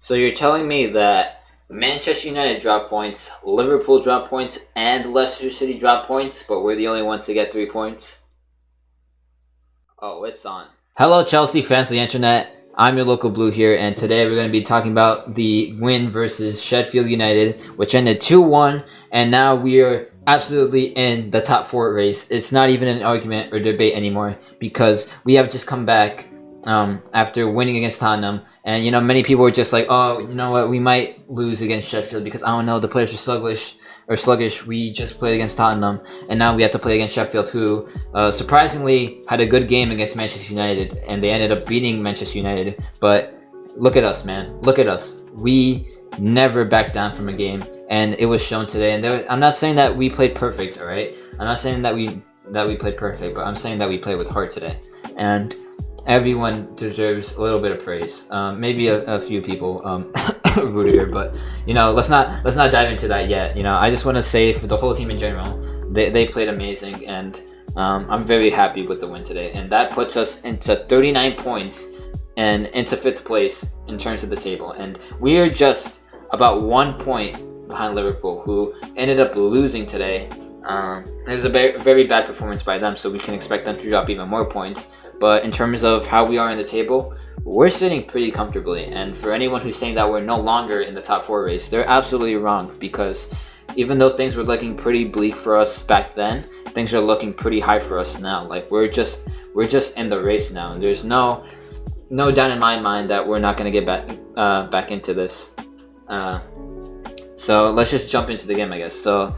So you're telling me that Manchester United dropped points, Liverpool dropped points, and Leicester City dropped points, but we're the only one to get 3 points? Oh, it's on. Hello, Chelsea fans of the internet. I'm your local blue here, and today we're going to be talking about the win versus Sheffield United, which ended 2-1, and now we are absolutely in the top four race. It's not even an argument or debate anymore because we have just come back after winning against Tottenham, and many people were just like, oh, you know what, we might lose against Sheffield because I don't know, the players are sluggish. We just played against Tottenham, and now we have to play against Sheffield, who surprisingly had a good game against Manchester United, and they ended up beating Manchester United. But look at us, man. Look at us. We never backed down from a game, and it was shown today. And I'm not saying that we played perfect, all right? I'm not saying that we played perfect, but I'm saying that we played with heart today. And everyone deserves a little bit of praise. Maybe a few people, Rudiger, but let's not dive into that yet. I just want to say for the whole team in general, they played amazing, and I'm very happy with the win today, and that puts us into 39 points and into 5th place in terms of the table, and we are just about 1 point behind Liverpool, who ended up losing today. It was a very bad performance by them, so we can expect them to drop even more points. But in terms of how we are in the table, we're sitting pretty comfortably. And for anyone who's saying that we're no longer in the top four race, they're absolutely wrong, because even though things were looking pretty bleak for us back then, things are looking pretty high for us now. Like we're just in the race now, and there's no doubt in my mind that we're not going to get back into this. So let's just jump into the game, I guess. So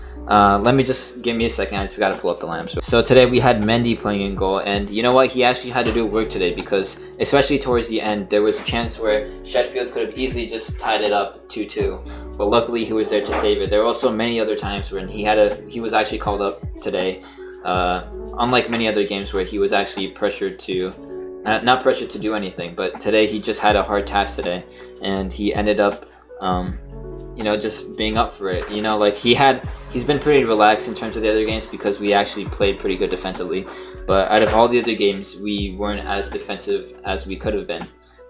give me a second. I just got to pull up the lineups. So today we had Mendy playing in goal, and you know what? He actually had to do work today because, especially towards the end, there was a chance where Sheffield could have easily just tied it up 2-2. But luckily, he was there to save it. There were also many other times when he was actually called up today. Unlike many other games where he was actually pressured to. Not pressured to do anything, but today he just had a hard task today, and he ended up just being up for it. He's been pretty relaxed in terms of the other games because we actually played pretty good defensively. But out of all the other games, we weren't as defensive as we could have been.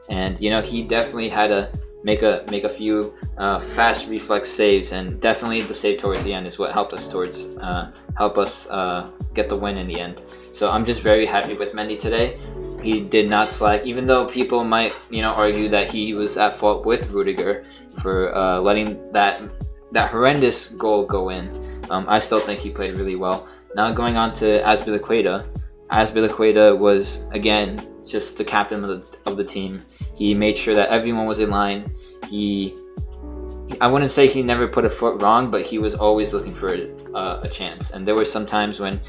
And he definitely had to make a few fast reflex saves, and definitely the save towards the end is what helped us get the win in the end. So I'm just very happy with Mendy today. He did not slack, even though people might, argue that he was at fault with Rudiger for letting that horrendous goal go in. I still think he played really well. Now going on to Azpilicueta. Azpilicueta was, again, just the captain of the team. He made sure that everyone was in line. I wouldn't say he never put a foot wrong, but he was always looking for a chance. And there were some times when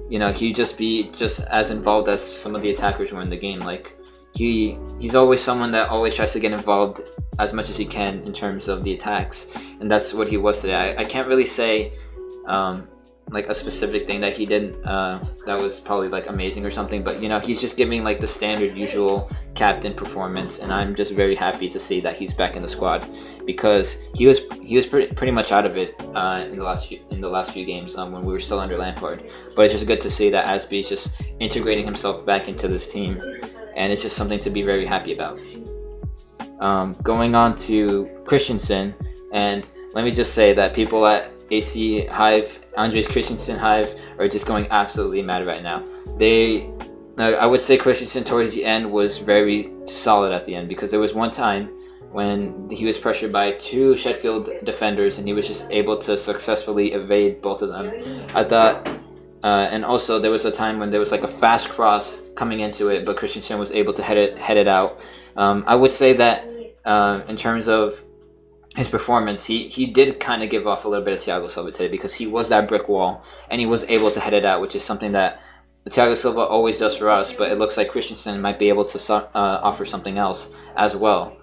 he'd just be just as involved as some of the attackers were in the game. Like he's always someone that always tries to get involved as much as he can in terms of the attacks, and that's what he was today. I can't really say like a specific thing that he did that was probably like amazing or something, but he's just giving like the standard usual captain performance, and I'm just very happy to see that he's back in the squad because he was pretty much out of it in the last few games when we were still under Lampard. But it's just good to see that Asby is just integrating himself back into this team, and it's just something to be very happy about. Going on to Christensen, and let me just say that people at AC Hive, Andres Christensen Hive, are just going absolutely mad right now. I would say Christensen towards the end was very solid at the end, because there was one time when he was pressured by 2 Sheffield defenders and he was just able to successfully evade both of them. I thought, and also there was a time when there was like a fast cross coming into it, but Christensen was able to head it out. I would say that in terms of his performance, he did kind of give off a little bit of Thiago Silva today, because he was that brick wall and he was able to head it out, which is something that Thiago Silva always does for us, but it looks like Christensen might be able to offer something else as well.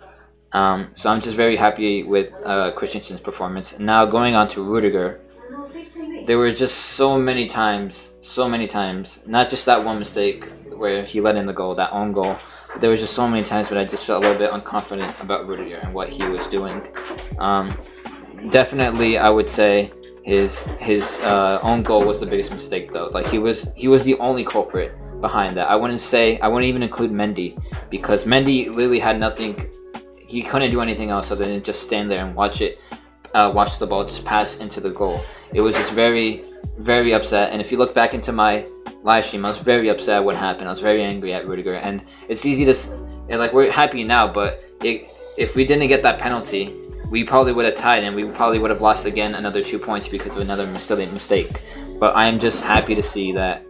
So I'm just very happy with Christensen's performance. Now going on to Rudiger, there were just so many times, not just that one mistake where he let in the goal, that own goal, but there was just so many times when I just felt a little bit unconfident about Rudiger and what he was doing. Definitely, I would say his own goal was the biggest mistake, though. Like he was the only culprit behind that. I wouldn't even include Mendy, because Mendy literally had nothing. he couldn't do anything else other than just stand there and watch the ball just pass into the goal. It was just very, very upset. And if you look back into my live stream, I was very upset at what happened. I was very angry at Rudiger. And it's easy to, and like, we're happy now, but if we didn't get that penalty, we probably would have tied, and we probably would have lost again another 2 points because of another mistake. But I am just happy to see that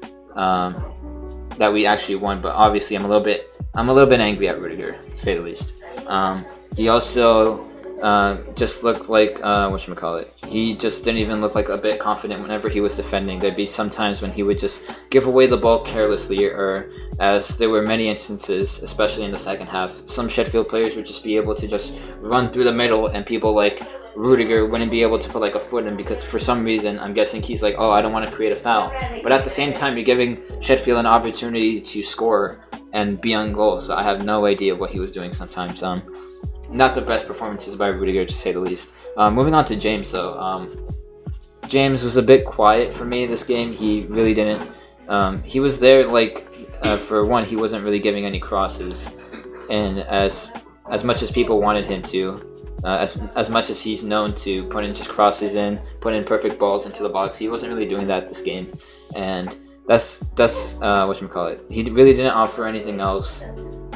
that we actually won. But obviously, I'm a little bit angry at Rudiger, to say the least. He also just looked like whatchamacallit. He just didn't even look like a bit confident whenever he was defending. There'd be some times when he would just give away the ball carelessly, or as there were many instances, especially in the second half, some Sheffield players would just be able to just run through the middle, and people like Rudiger wouldn't be able to put like a foot in, because for some reason, I'm guessing he's like, oh, I don't want to create a foul. But at the same time, you're giving Sheffield an opportunity to score and be on goal. So I have no idea what he was doing sometimes. Not the best performances by Rudiger, to say the least. Moving on to James, though. James was a bit quiet for me this game. He really didn't. He was there, like, for one, he wasn't really giving any crosses, and as much as people wanted him to. As much as he's known to put in just crosses in, put in perfect balls into the box, he wasn't really doing that this game, and that's whatchamacallit. He really didn't offer anything else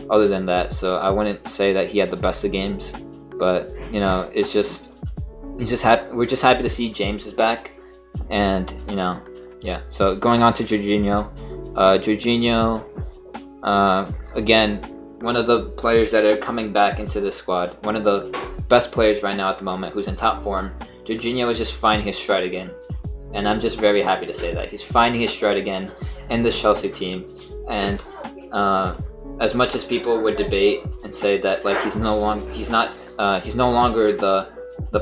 other than that. So I wouldn't say that he had the best of games, but you know, we're just happy to see James is back, and you know, yeah. So going on to Jorginho, again, one of the players that are coming back into the squad, one of the best players right now at the moment, who's in top form. Jorginho is just finding his stride again, and I'm just very happy to say that he's finding his stride again in this Chelsea team. And as much as people would debate and say that like he's no longer the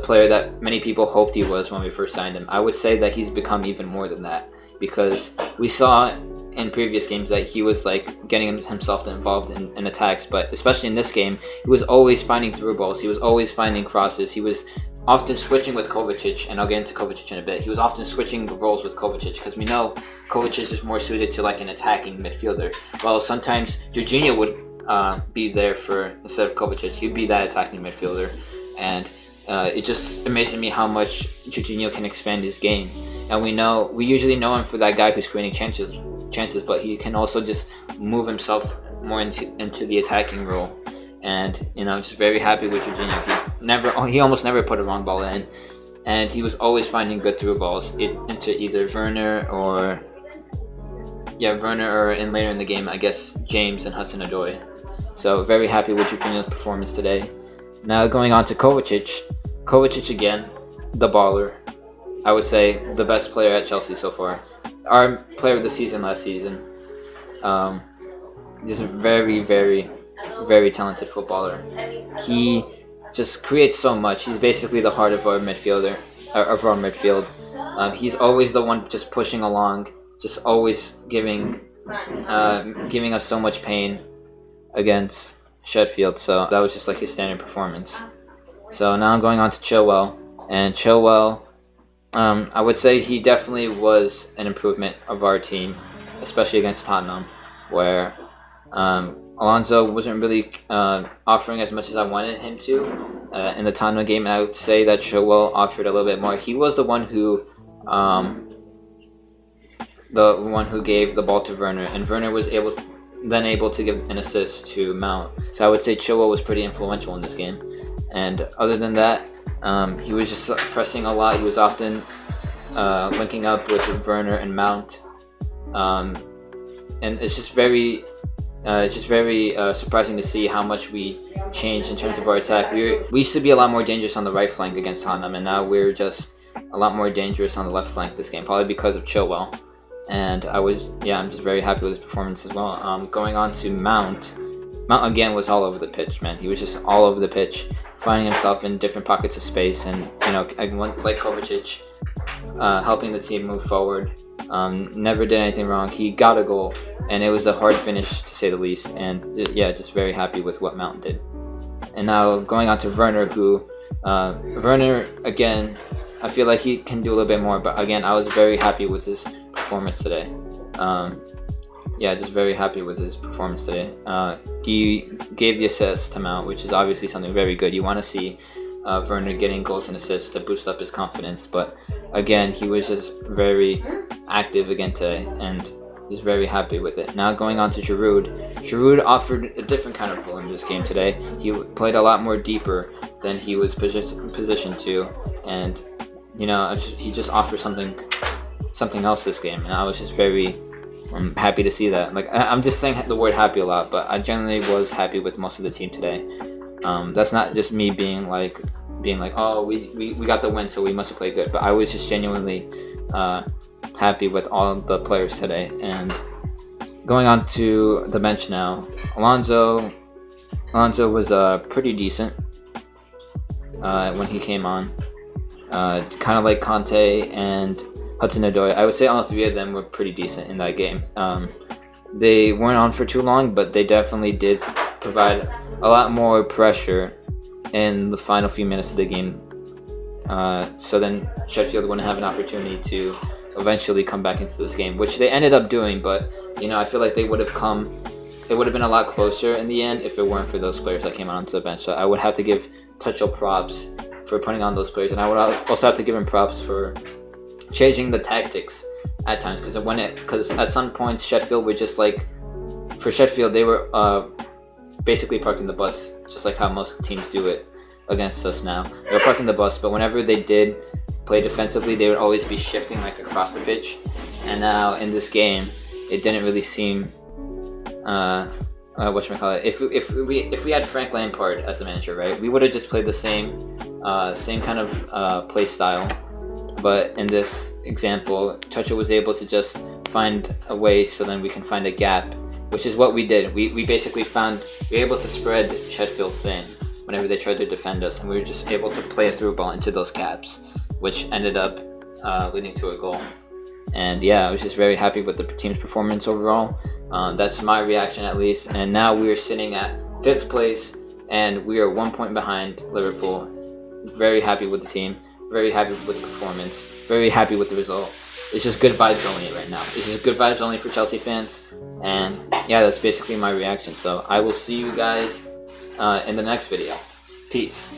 player that many people hoped he was when we first signed him, I would say that he's become even more than that, because we saw in previous games that he was like getting himself involved in attacks, but especially in this game, he was always finding through balls. He was always finding crosses. He was often switching with Kovacic, and I'll get into Kovacic in a bit. He was often switching roles with Kovacic, because we know Kovacic is more suited to like an attacking midfielder. While sometimes Jorginho would be there instead of Kovacic, he'd be that attacking midfielder, and it just amazes me how much Jorginho can expand his game. And we usually know him for that guy who's creating chances, but he can also just move himself more into the attacking role. And you know, I'm just very happy with Jorginho. He almost never put a wrong ball in, and he was always finding good through balls into either Werner or in later in the game, I guess, James and Hudson-Odoi. So very happy with Jorginho's performance today. Now going on to Kovacic again, the baller. I would say the best player at Chelsea so far. Our player of the season last season. Just a very, very, very talented footballer. He just creates so much. He's basically the heart of our midfield. He's always the one just pushing along, just always giving us so much pain against Sheffield. So that was just like his standard performance. So now I'm going on to Chilwell, and Chilwell, I would say he definitely was an improvement of our team, especially against Tottenham, where Alonso wasn't really offering as much as I wanted him to in the Tottenham game, and I would say that Chilwell offered a little bit more. He was the one who gave the ball to Werner, and Werner was able to give an assist to Mount. So I would say Chilwell was pretty influential in this game. And other than that, he was just pressing a lot. He was often linking up with Werner and Mount, and it's just very surprising to see how much we changed in terms of our attack. We used to be a lot more dangerous on the right flank against Tottenham, and now we're just a lot more dangerous on the left flank this game, probably because of Chilwell. And I'm just very happy with his performance as well. Going on to Mount. Mount again was all over the pitch, man. He was just all over the pitch, finding himself in different pockets of space, and you know, like Kovacic, helping the team move forward. Never did anything wrong. He got a goal, and it was a hard finish to say the least. And yeah, just very happy with what Mount did. And now going on to Werner, Werner again, I feel like he can do a little bit more, but again, I was very happy with his performance today. yeah, just very happy with his performance today. He gave the assist to Mount, which is obviously something very good. You want to see Werner getting goals and assists to boost up his confidence. But again, he was just very active again today, and just very happy with it. Now going on to Giroud. Giroud offered a different kind of role in this game today. He played a lot more deeper than he was positioned to, and he just offered something else this game, and I was just very happy to see that. Like, I'm just saying the word happy a lot, but I generally was happy with most of the team today. That's not just me being like, oh, we got the win, so we must have played good. But I was just genuinely happy with all the players today. And going on to the bench now, Alonso was pretty decent when he came on. Kind of like Conte and Hudson-Odoi. I would say all three of them were pretty decent in that game. They weren't on for too long, but they definitely did provide a lot more pressure in the final few minutes of the game. So then Sheffield wouldn't have an opportunity to eventually come back into this game, which they ended up doing. But I feel like it would have been a lot closer in the end if it weren't for those players that came onto the bench. So I would have to give Tuchel props for putting on those players, and I would also have to give him props for changing the tactics at times, because at some points Sheffield would just for Sheffield they were basically parking the bus, just like how most teams do it against us now. They were parking the bus, but whenever they did play defensively, they would always be shifting across the pitch. And now in this game, it didn't really seem whatchamacallit. If we had Frank Lampard as the manager, right, we would have just played the same kind of play style. But in this example, Tuchel was able to just find a way so then we can find a gap, which is what we did. We basically we were able to spread Sheffield thin whenever they tried to defend us, and we were just able to play a through ball into those gaps, which ended up leading to a goal. And yeah, I was just very happy with the team's performance overall. That's my reaction, at least. And now we are sitting at 5th place, and we are 1 point behind Liverpool. Very happy with the team. Very happy with the performance. Very happy with the result. It's just good vibes only right now. It's just good vibes only for Chelsea fans. And yeah, that's basically my reaction. So I will see you guys in the next video. Peace.